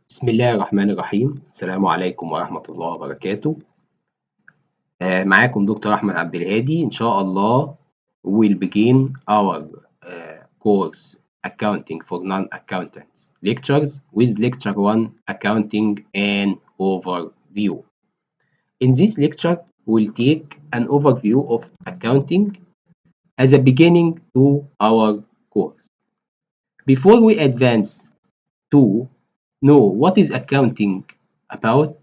بسم الله الرحمن الرحيم. السلام عليكم ورحمة الله وبركاته. معاكم دكتور أحمد عبد الهادي. إن شاء الله we will begin our course Accounting for Non-Accountants lectures with lecture 1 Accounting and Overview. In this lecture, we'll take an overview of accounting as a beginning to our course. Before we advance to know what is accounting about,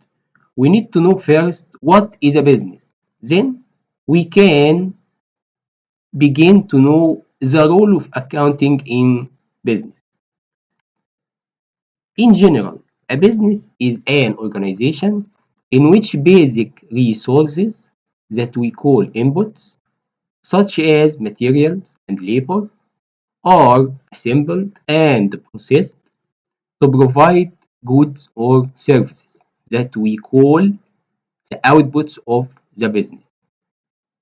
we need to know first what is a business. Then we can begin to know the role of accounting in business. In general, a business is an organization in which basic resources that we call inputs, such as materials and labor, are assembled and processed to provide goods or services that we call the outputs of the business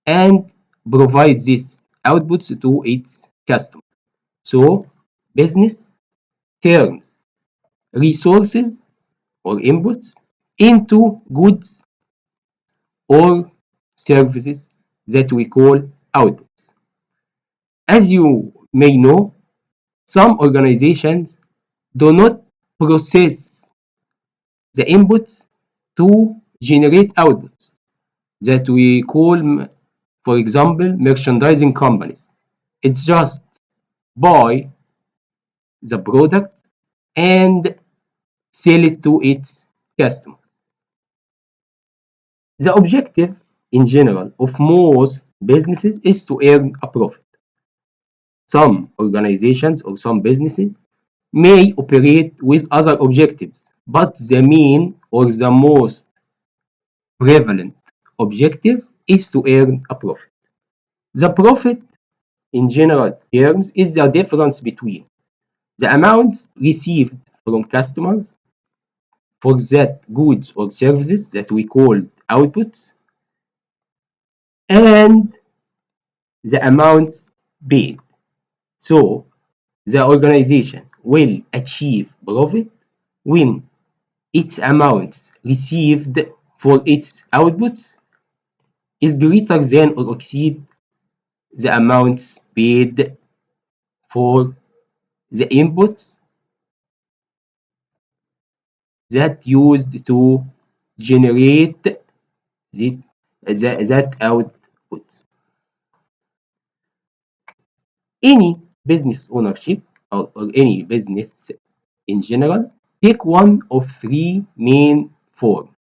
and provide these outputs to its customers. So, business turns resources or inputs into goods or services that we call outputs. As you may know, some organizations do not process the inputs to generate outputs that we call, for example, merchandising companies. It's just buy the product and sell it to its customers. The objective in general of most businesses is to earn a profit. Some organizations or some businesses may operate with other objectives, but the main or the most prevalent objective is to earn a profit. The profit in general terms is the difference between the amounts received from customers for that goods or services that we call outputs and the amounts paid. So the organization will achieve profit when its amounts received for its outputs is greater than or exceed the amounts paid for the inputs that used to generate that output. Any business ownership or any business in general take one of three main forms.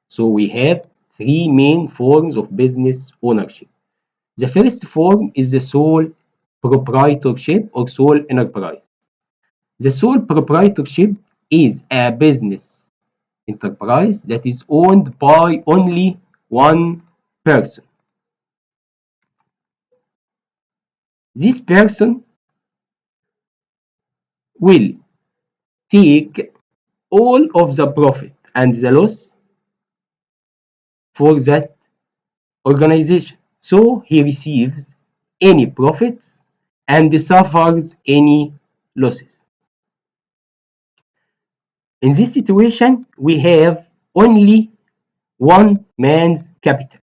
So we have three main forms of business ownership. The first form is the sole proprietorship or sole enterprise. The sole proprietorship is a business enterprise that is owned by only one person. This person will take all of the profit and the loss for that organization. So he receives any profits and suffers any losses. In this situation, we have only one man's capital.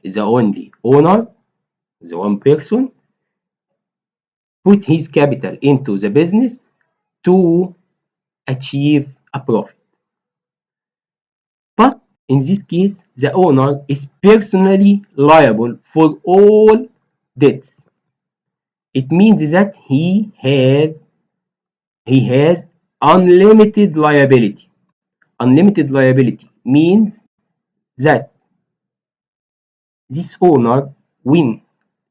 The only owner, the one person, put his capital into the business to achieve a profit. But in this case, the owner is personally liable for all debts. It means that he has unlimited liability. Unlimited liability means that this owner, when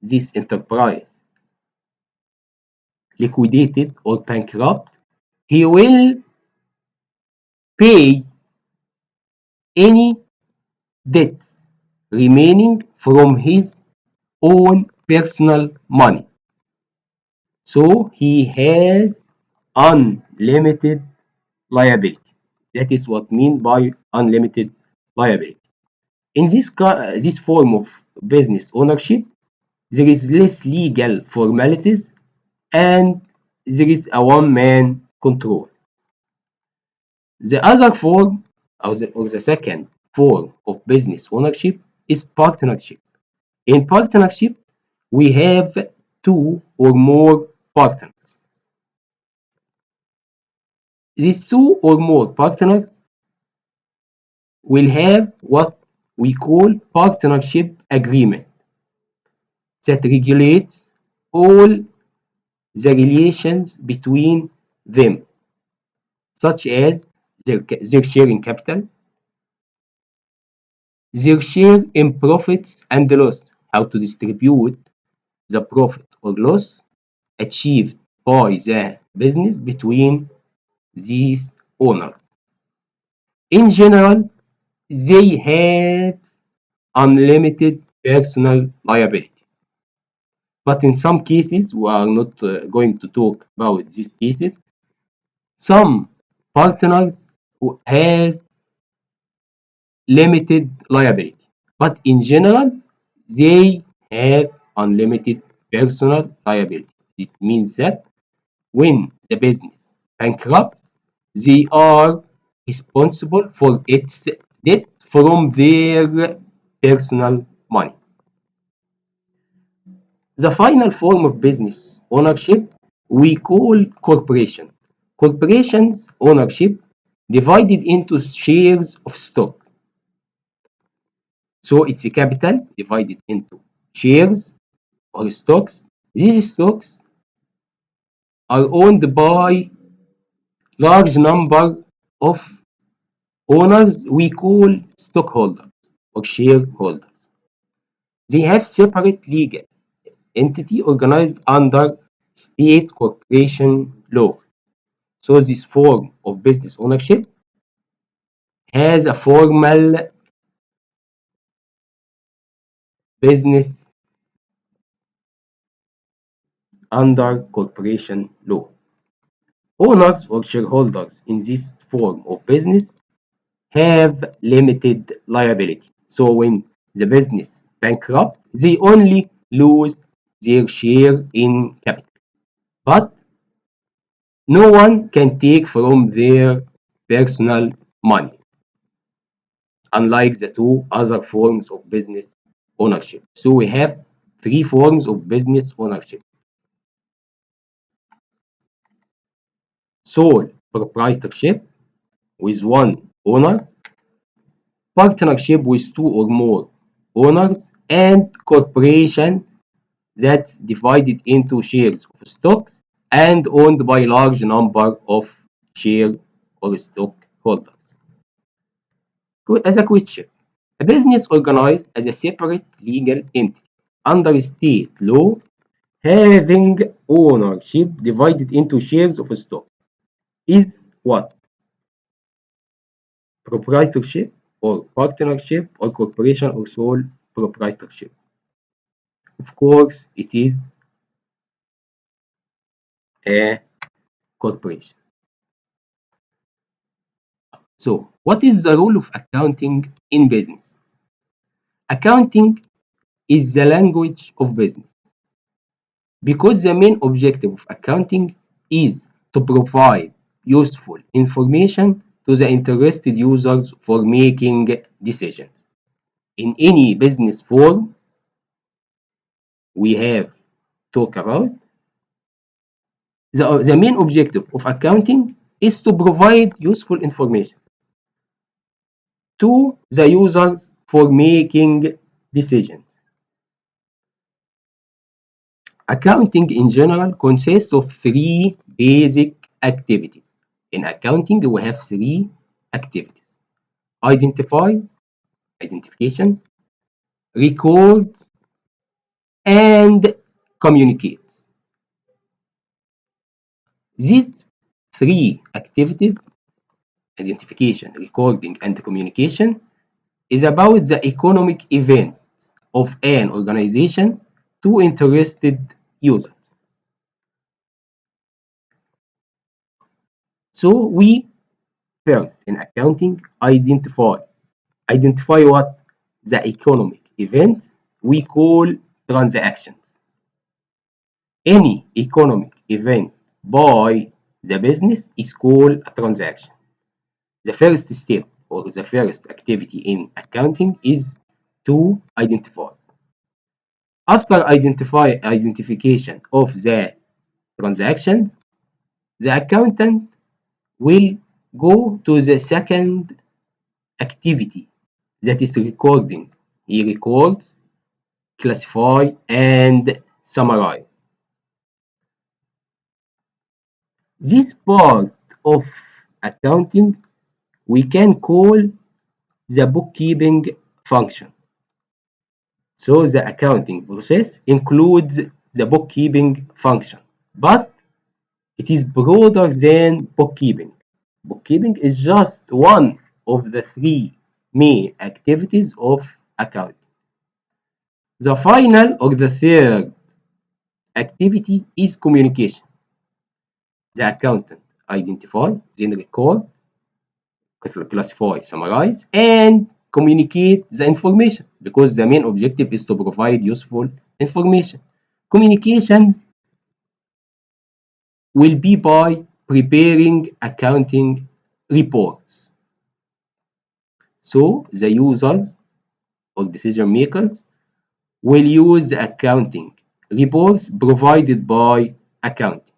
this enterprise liquidated or bankrupt, he will pay any debts remaining from his own personal money. So he has unlimited liability. That is what mean by unlimited liability. In this form of business ownership, there is less legal formalities and there is a one-man control. The other form or the second form of business ownership is partnership. In partnership, we have two or more partners. These two or more partners will have what we call partnership agreement that regulates all the relations between them, such as their sharing capital, their share in profits and loss, how to distribute the profit or loss achieved by the business between these owners. In general, they have unlimited personal liability. But in some cases, we are not going to talk about these cases. Some partners who has limited liability, but in general, they have unlimited personal liability. It means that when the business bankrupt, they are responsible for its debt from their personal money. The final form of business ownership we call corporation. Corporations ownership divided into shares of stock. So it's a capital divided into shares or stocks. These stocks are owned by large number of owners we call stockholders or shareholders. They have separate legal entity organized under state corporation law. So this form of business ownership has a formal business under corporation law. Owners or shareholders in this form of business have limited liability. So when the business bankrupt, they only lose their share in capital. But no one can take from their personal money, unlike the two other forms of business ownership. So we have three forms of business ownership: sole proprietorship with one owner, partnership with two or more owners, and corporation that's divided into shares of stocks and owned by a large number of share or stockholders. As a question, a business organized as a separate legal entity under state law having ownership divided into shares of stock is what? Proprietorship or partnership or corporation or sole proprietorship? Of course, it is a corporation. So, what is the role of accounting in business? Accounting is the language of business because the main objective of accounting is to provide useful information to the interested users for making decisions. In any business form we have talked about, the main objective of accounting is to provide useful information to the users for making decisions. Accounting in general consists of three basic activities. In accounting, we have three activities: identify, identification, record, and communicate. These three activities, identification, recording, and communication, is about the economic events of an organization to interested users. So we first in accounting identify what? The economic events we call transactions. Any economic event by the business is called a transaction. The first step or the first activity in accounting is to identify. After identification of the transactions, the accountant will go to the second activity, that is recording. He records, classify, and summarize. This part of accounting we can call the bookkeeping function. So the accounting process includes the bookkeeping function, but it is broader than bookkeeping. Bookkeeping is just one of the three main activities of accounting. The final or the third activity is communication. The accountant identify, then record, classify, summarize, and communicate the information because the main objective is to provide useful information. Communications will be by preparing accounting reports. So the users or decision makers will use the accounting reports provided by accounting.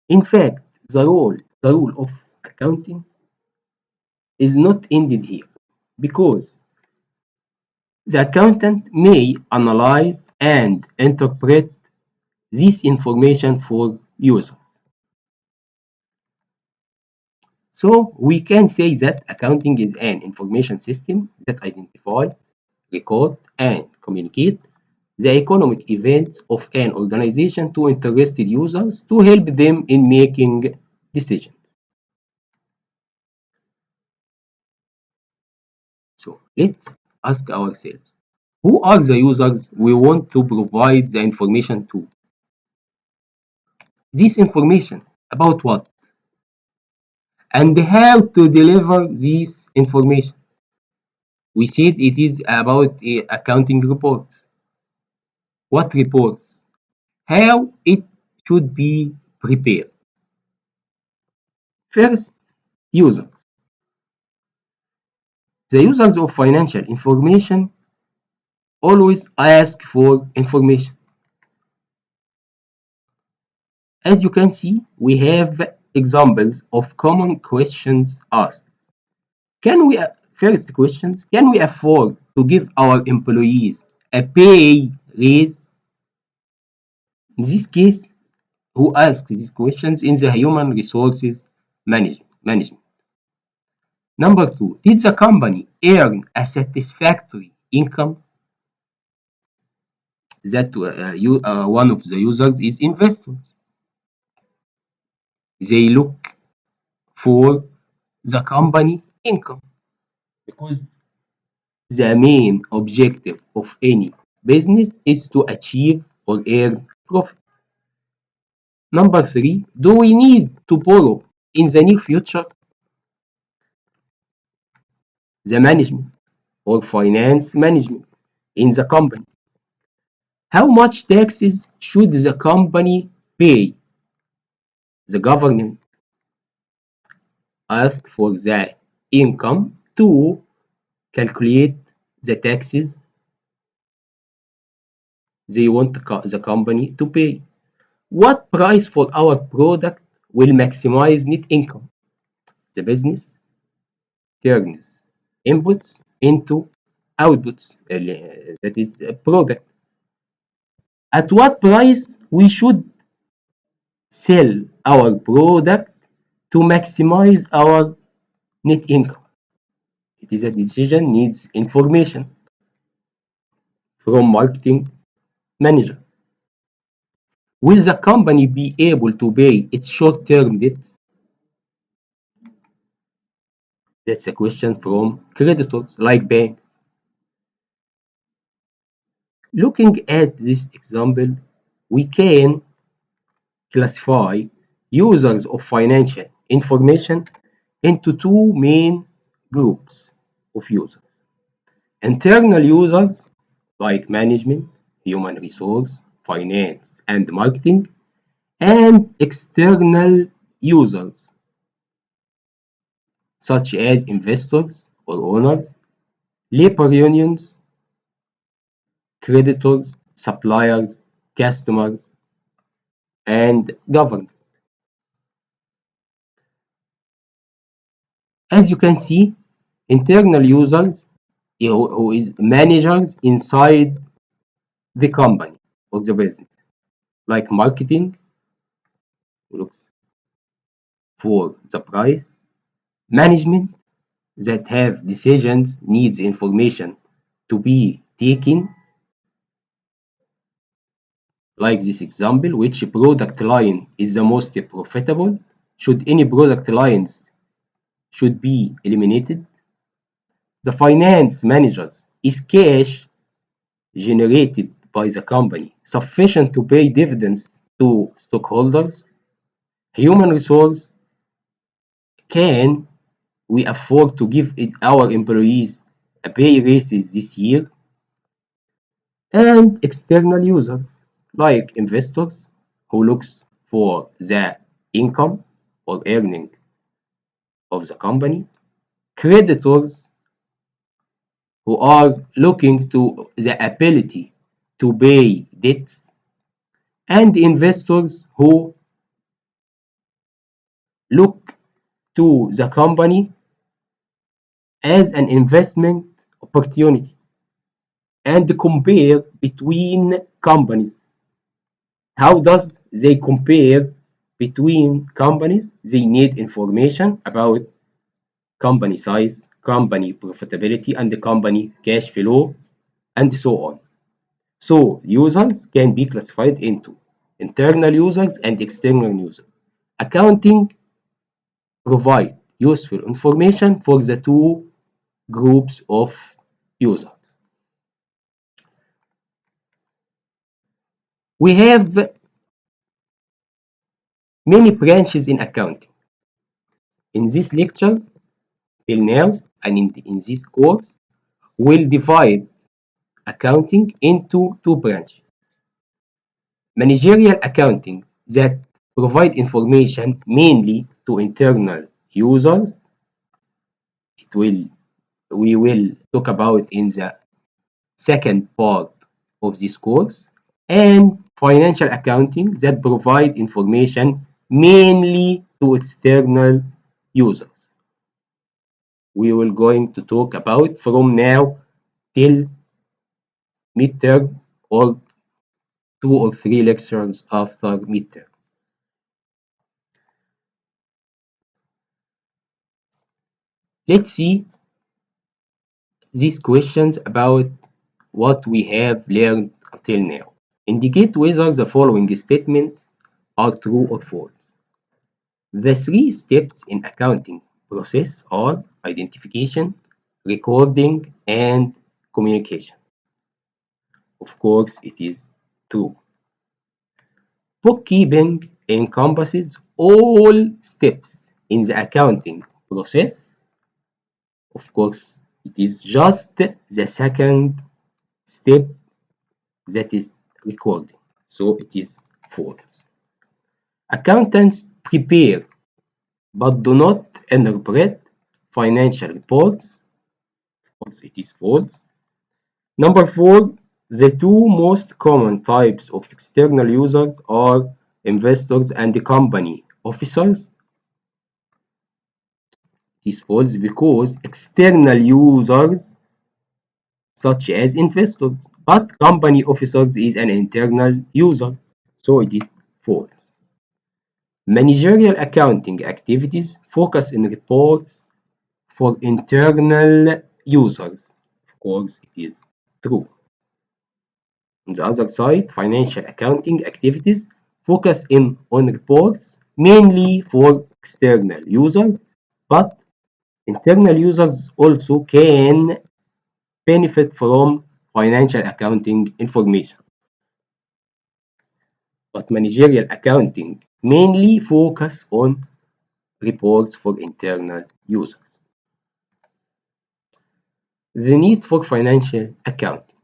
In fact, the role of accounting is not ended here because the accountant may analyze and interpret this information for users. So we can say that accounting is an information system that identifies, record, and communicate the economic events of an organization to interested users to help them in making decisions. So let's ask ourselves, who are the users we want to provide the information to? This information about what? And how to deliver this information. We said it is about a accounting reports. What reports? How it should be prepared. First, users. The users of financial information always ask for information. As you can see, we have examples of common questions asked. Can we, first questions, can we afford to give our employees a pay raise? In this case, who asks these questions in the human resources management. Number two, did the company earn a satisfactory income? That one of the users is investors. They look for the company income because the main objective of any business is to achieve or earn profit. Number three, do we need to borrow in the near future? The management or finance management in the company. How much taxes should the company pay? The government asks for the income to calculate the taxes they want the company to pay. What price for our product will maximize net income? The business turns inputs into outputs, that is a product. At what price we should sell our product to maximize our net income? It is a decision needs information from marketing manager. Will the company be able to pay its short-term debts? That's a question from creditors like banks. Looking at this example, we can classify users of financial information into two main groups of users. Internal users like management, human resource, finance, and marketing, and external users such as investors or owners, labor unions, creditors, suppliers, customers, and government. As you can see, internal users who is managers inside the company or the business, like marketing, who looks for the price, management that have decisions, needs information to be taken, like this example, which product line is the most profitable, should any product lines should be eliminated. The finance managers is cash generated by the company sufficient to pay dividends to stockholders. Human resource, can we afford to give our employees a pay raises this year? And external users like investors who looks for the income or earning of the company, creditors who are looking to the ability to pay debts, and investors who look to the company as an investment opportunity and compare between companies. How does they compare between companies? They need information about company size, company profitability, and the company cash flow, and so on. So users can be classified into internal users and external users. Accounting provide useful information for the two groups of users. We have many branches in accounting. In this lecture, till now, and in this course, we'll divide accounting into two branches. Managerial accounting that provide information mainly to internal users. It will we will talk about in the second part of this course, and financial accounting that provide information mainly to external users. We will going to talk about from now till midterm or 2 or 3 lectures after midterm. Let's see these questions about what we have learned until now. Indicate whether the following statements are true or false. The 3 steps in accounting process are identification, recording, and communication. Of course, it is true. Bookkeeping encompasses all steps in the accounting process. Of course, it is just the second step that is recording. So it is false. Accountants prepare but do not interpret financial reports. Of course, it is false. Number 4, the two most common types of external users are investors and company officers. It is false because external users such as investors, but company officers is an internal user, so it is false. Managerial accounting activities focus in reports for internal users. Of course, it is true. On the other side, financial accounting activities focus on reports mainly for external users, but internal users also can benefit from financial accounting information. But managerial accounting mainly focus on reports for internal users. The need for financial accounting.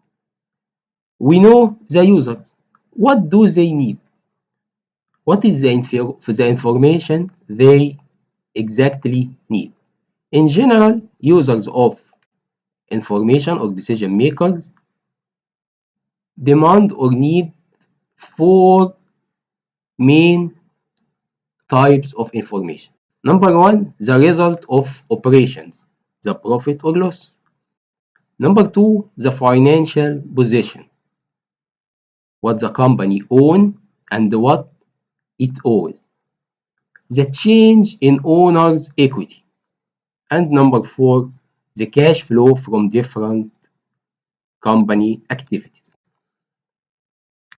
We know the users. What do they need? What is the information they exactly need? In general, users of information or decision makers demand or need four main types of information. Number one, the result of operations, the profit or loss. Number two, the financial position, what the company owns and what it owes. The change in owner's equity. And number four, the cash flow from different company activities.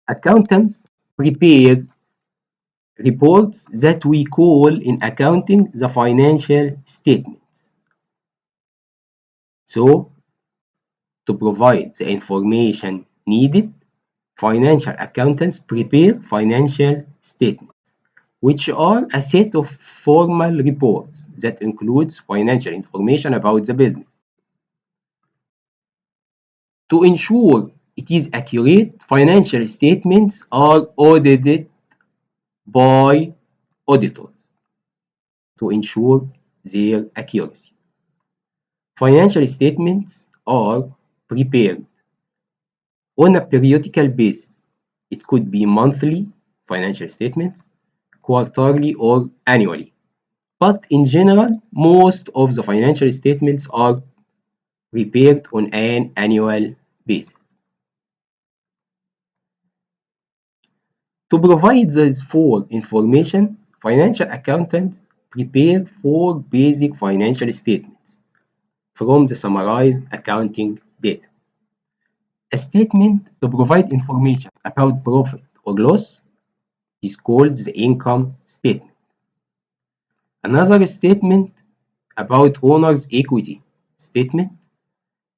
Accountants prepare reports that we call in accounting the financial statements. So, to provide the information needed, financial accountants prepare financial statements, which are a set of formal reports that includes financial information about the business. To ensure it is accurate, financial statements are audited by auditors to ensure their accuracy. Financial statements are prepared on a periodical basis. It could be monthly financial statements, quarterly, or annually. But in general, most of the financial statements are prepared on an annual basis. To provide this full information, financial accountants prepare four basic financial statements from the summarized accounting data. A statement to provide information about profit or loss is called the income statement. Another statement about owner's equity statement.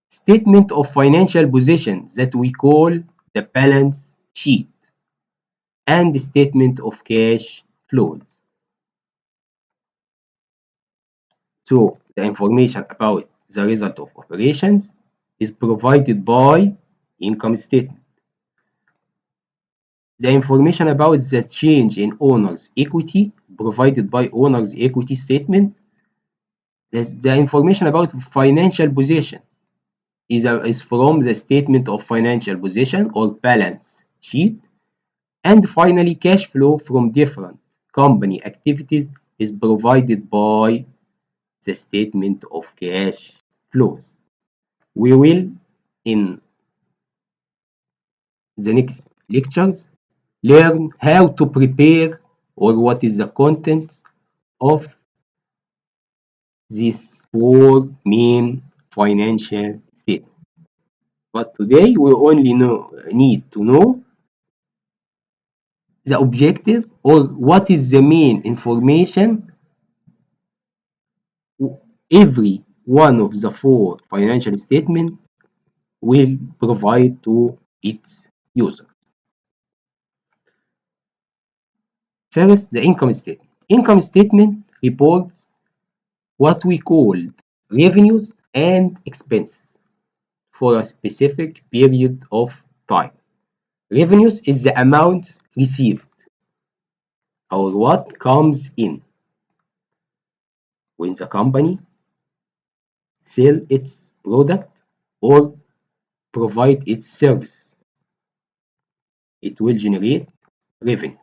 Statement of financial position that we call the balance sheet. And the statement of cash flows. So the information about the result of operations is provided by income statement. The information about the change in owner's equity provided by owner's equity statement. The information about financial position is from the statement of financial position or balance sheet. And finally, cash flow from different company activities is provided by the statement of cash flows. We will, in the next lectures, learn how to prepare or what is the content of these four main financial statements. But today we only need to know the objective or what is the main information every one of the four financial statements will provide to its user. First, the income statement. Income statement reports what we call revenues and expenses for a specific period of time. Revenues is the amount received or what comes in when the company sell its product or provide its service. It will generate revenues.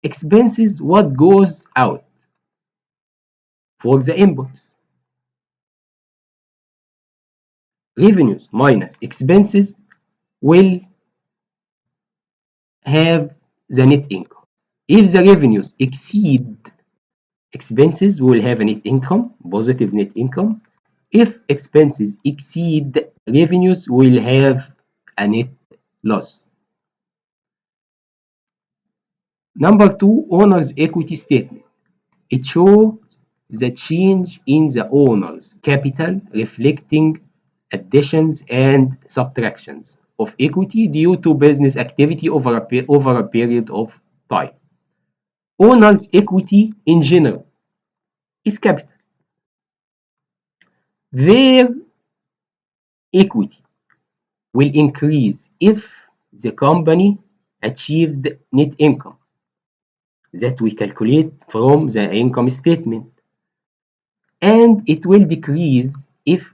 Expenses, what goes out for the inputs. Revenues minus expenses will have the net income. If the revenues exceed expenses, we will have a net income, positive net income. If expenses exceed revenues, we will have a net loss. Number two, owner's equity statement. It shows the change in the owner's capital reflecting additions and subtractions of equity due to business activity over a period of time. Owner's equity in general is capital. Their equity will increase if the company achieved net income that we calculate from the income statement, and it will decrease if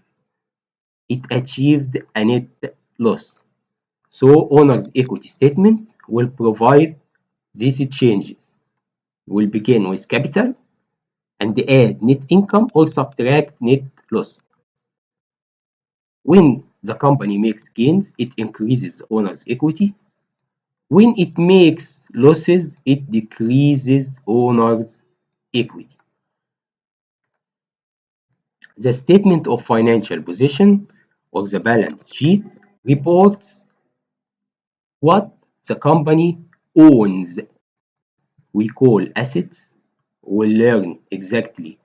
it achieved a net loss. So owner's equity statement will provide these changes. We'll begin with capital and add net income or subtract net loss. When the company makes gains, it increases owner's equity. When it makes losses, it decreases owner's equity. The statement of financial position or the balance sheet reports what the company owns. We call assets. We'll learn exactly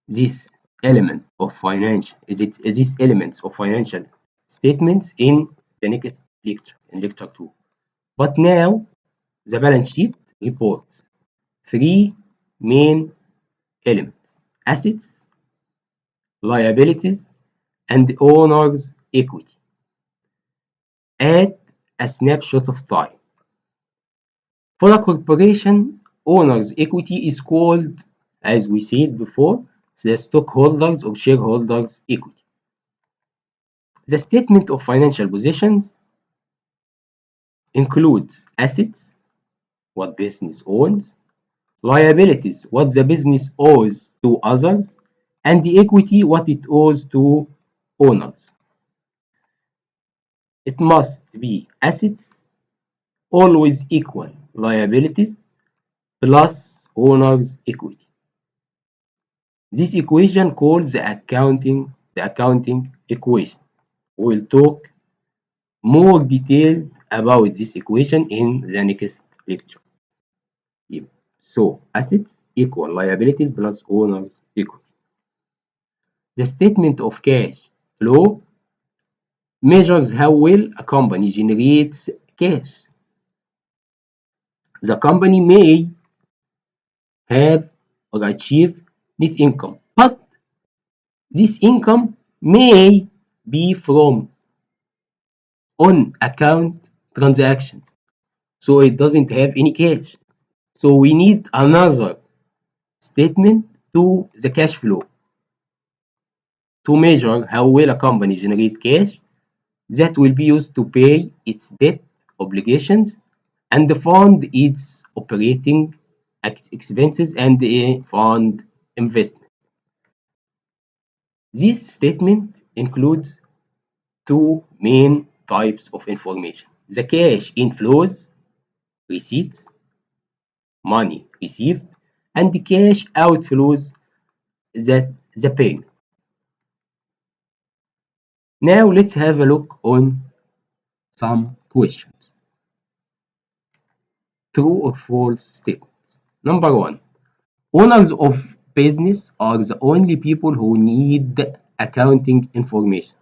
this element of financial these elements of financial statements in the next lecture, in lecture 2. But now the balance sheet reports three main elements: assets, liabilities, and owner's equity at a snapshot of time. For a corporation, owner's equity is called, as we said before, the stockholders or shareholders' equity. The statement of financial positions includes assets, what business owns, liabilities, what the business owes to others, and the equity, what it owes to owners. It must be assets always equal liabilities plus owner's equity. This equation called the accounting equation. We'll talk more detailed about this equation in the next lecture. So assets equal liabilities plus owner's equity. The statement of cash flow measures how well a company generates cash. The company may have or achieve net income, but this income may be from on account transactions, so it doesn't have any cash. So we need another statement to the cash flow to measure how well a company generates cash that will be used to pay its debt obligations and fund its operating expenses and fund investment. This statement includes two main types of information: the cash inflows, receipts, money received, and the cash outflows, the payment. Now let's have a look on some questions. True or false statements. Number one, owners of business are the only people who need accounting information.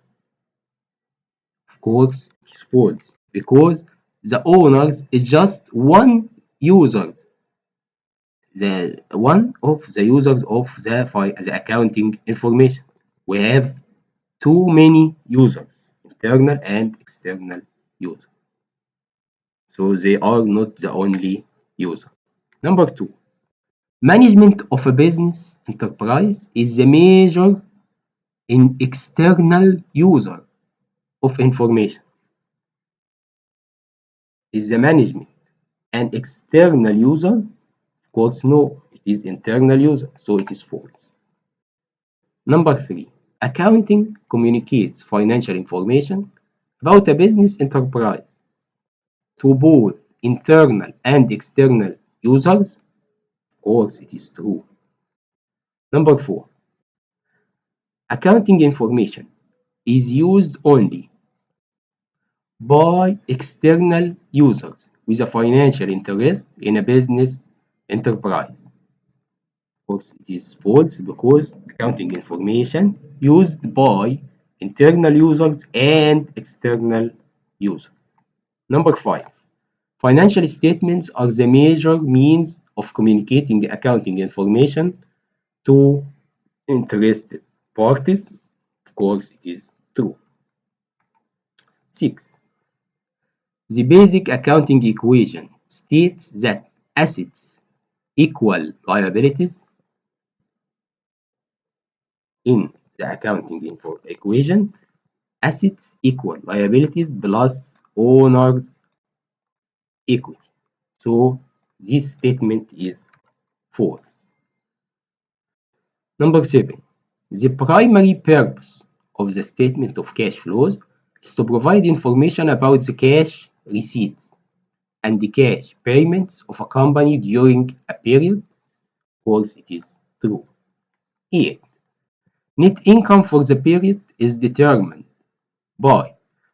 Of course, it's false because the owners is just one user, the one of the users of the accounting information. We have too many users, internal and external users. So they are not the only user. Number two, management of a business enterprise is the major in external user of information. Is the management an external user? Of course, no. It is internal user, so it is false. Number three, accounting communicates financial information about a business enterprise to both internal and external users. Of course, it is true. Number four, accounting information is used only by external users with a financial interest in a business enterprise. Of course, it is false because accounting information used by internal users and external users. Number five, financial statements are the major means of communicating accounting information to interested parties. Of course, it is true. Six, the basic accounting equation states that assets equal liabilities in the accounting info equation. Assets equal liabilities plus owner's equity. So this statement is false. Number 7. The primary purpose of the statement of cash flows is to provide information about the cash receipts and the cash payments of a company during a period. False, it is true. 8. Net income for the period is determined by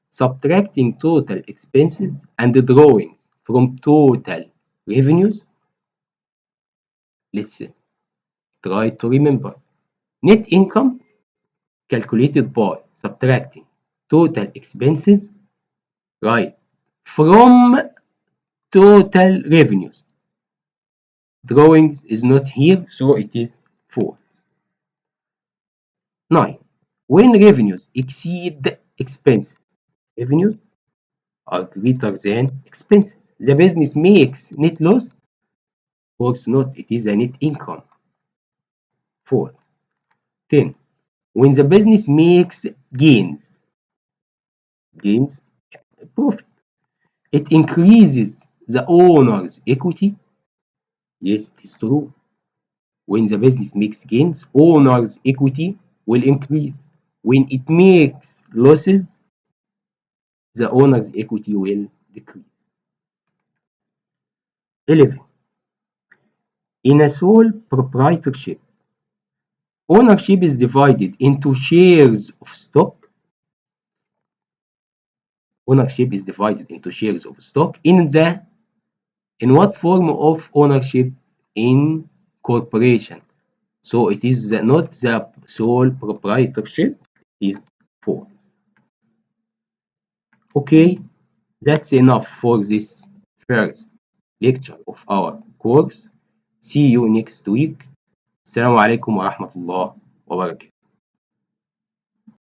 subtracting total expenses and drawings from total revenues. Let's try to remember. Net income calculated by subtracting total expenses, right, from total revenues. Drawings is not here, so it is false. 9. When revenues exceed expenses, revenues are greater than expenses. The business makes net loss. Of course not, it is a net income. False. 10. When the business makes gains, profit, it increases the owner's equity. Yes, it is true. When the business makes gains, owner's equity will increase. When it makes losses, the owner's equity will decrease. 11. In a sole proprietorship, ownership is divided into shares of stock. Ownership is divided into shares of stock in what form of ownership? In corporation. So it is not the sole proprietorship, it is false. Okay, that's enough for this first lecture of our course. See you next week. السلام عليكم ورحمة الله وبركاته.